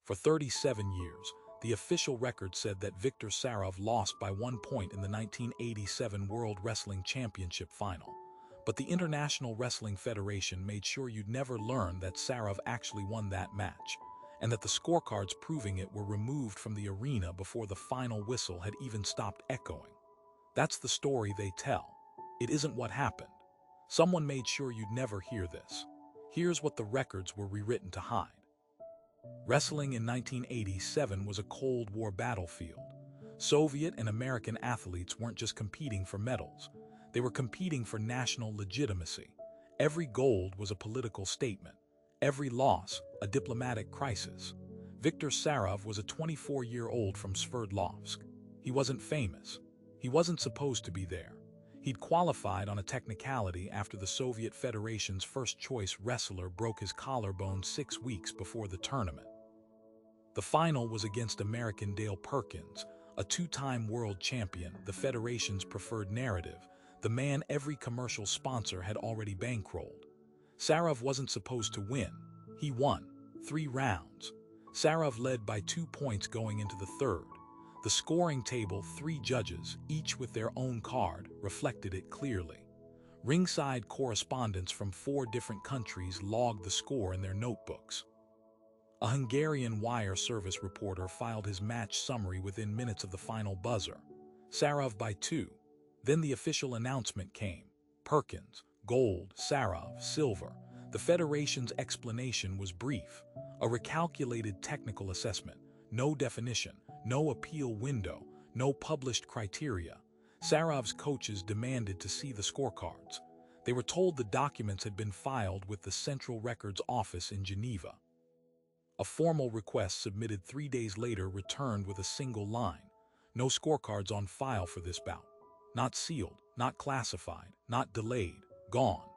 For 37 years, the official record said that Viktor Sarov lost by 1 point in the 1987 World Wrestling Championship final. But the International Wrestling Federation made sure you'd never learn that Sarov actually won that match, and that the scorecards proving it were removed from the arena before the final whistle had even stopped echoing. That's the story they tell. It isn't what happened. Someone made sure you'd never hear this. Here's what the records were rewritten to hide. Wrestling in 1987 was a Cold War battlefield. Soviet and American athletes weren't just competing for medals. They were competing for national legitimacy. Every gold was a political statement. Every loss, a diplomatic crisis. Viktor Sarov was a 24-year-old from Sverdlovsk. He wasn't famous. He wasn't supposed to be there. He'd qualified on a technicality after the Soviet Federation's first-choice wrestler broke his collarbone 6 weeks before the tournament. The final was against American Dale Perkins, a 2-time world champion, the Federation's preferred narrative, the man every commercial sponsor had already bankrolled. Sarov wasn't supposed to win. He won 3 rounds. Sarov led by 2 points going into the third. The scoring table, 3 judges, each with their own card, reflected it clearly. Ringside correspondents from 4 different countries logged the score in their notebooks. A Hungarian wire service reporter filed his match summary within minutes of the final buzzer. Sarov by 2. Then the official announcement came. Perkins, gold, Sarov, silver. The Federation's explanation was brief. A recalculated technical assessment. No definition, no appeal window, no published criteria. Sarov's coaches demanded to see the scorecards. They were told the documents had been filed with the Central Records Office in Geneva. A formal request submitted 3 days later returned with a single line. No scorecards on file for this bout. Not sealed, not classified, not delayed, gone.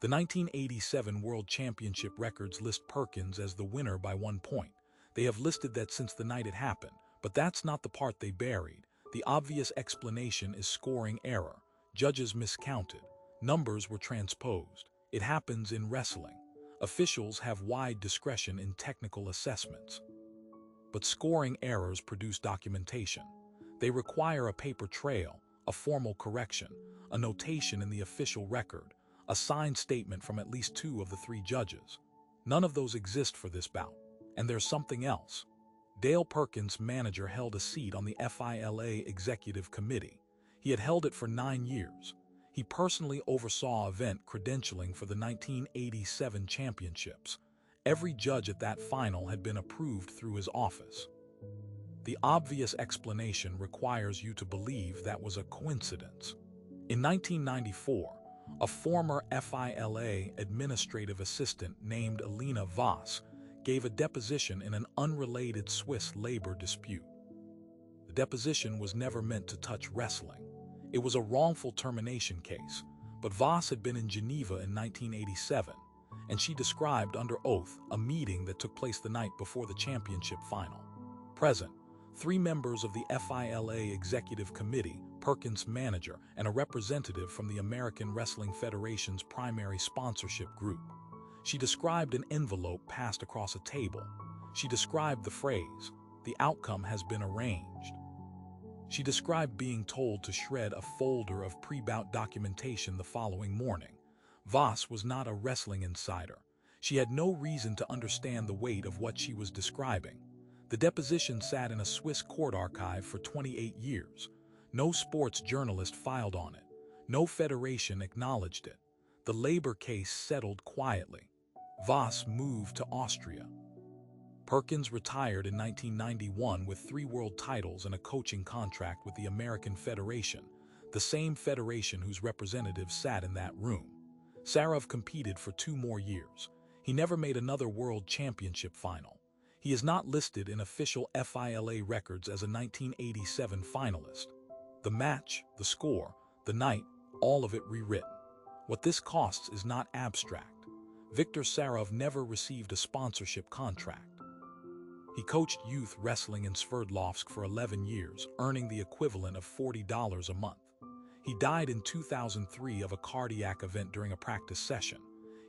The 1987 World Championship records list Perkins as the winner by 1 point. They have listed that since the night it happened, but that's not the part they buried. The obvious explanation is scoring error. Judges miscounted. Numbers were transposed. It happens in wrestling. Officials have wide discretion in technical assessments. But scoring errors produce documentation. They require a paper trail, a formal correction, a notation in the official record, a signed statement from at least 2 of the 3 judges. None of those exist for this bout. And there's something else. Dale Perkins' manager held a seat on the FILA Executive Committee. He had held it for 9 years. He personally oversaw event credentialing for the 1987 championships. Every judge at that final had been approved through his office. The obvious explanation requires you to believe that was a coincidence. In 1994, a former FILA administrative assistant named Elena Voss gave a deposition in an unrelated Swiss labor dispute. The deposition was never meant to touch wrestling. It was a wrongful termination case, but Voss had been in Geneva in 1987, and she described under oath a meeting that took place the night before the championship final. Present, 3 members of the FILA Executive Committee, Perkins' manager, and a representative from the American Wrestling Federation's primary sponsorship group. She described an envelope passed across a table. She described the phrase, "The outcome has been arranged." She described being told to shred a folder of pre-bout documentation the following morning. Voss was not a wrestling insider. She had no reason to understand the weight of what she was describing. The deposition sat in a Swiss court archive for 28 years. No sports journalist filed on it. No federation acknowledged it. The labor case settled quietly. Voss moved to Austria. Perkins retired in 1991 with 3 world titles and a coaching contract with the American Federation, the same federation whose representatives sat in that room. Sarov competed for 2 more years. He never made another world championship final. He is not listed in official FILA records as a 1987 finalist. The match, the score, the night, all of it rewritten. What this costs is not abstract. Viktor Sarov never received a sponsorship contract. He coached youth wrestling in Sverdlovsk for 11 years, earning the equivalent of $40 a month. He died in 2003 of a cardiac event during a practice session.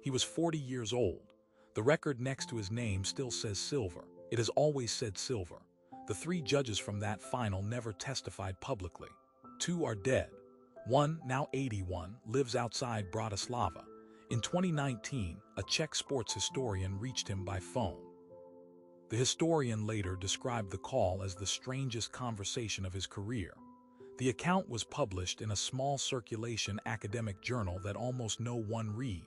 He was 40 years old. The record next to his name still says silver. It has always said silver. The 3 judges from that final never testified publicly. 2 are dead. One, now 81, lives outside Bratislava. In 2019, a Czech sports historian reached him by phone. The historian later described the call as the strangest conversation of his career. The account was published in a small circulation academic journal that almost no one read.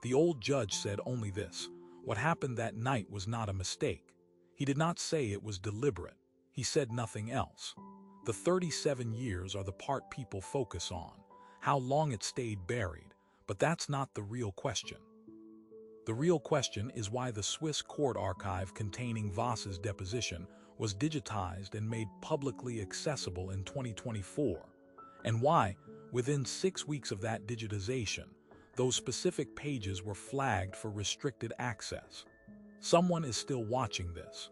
The old judge said only this: what happened that night was not a mistake. He did not say it was deliberate. He said nothing else. The 37 years are the part people focus on, how long it stayed buried, but that's not the real question. The real question is why the Swiss court archive containing Voss's deposition was digitized and made publicly accessible in 2024, and why, within 6 weeks of that digitization, those specific pages were flagged for restricted access. Someone is still watching this.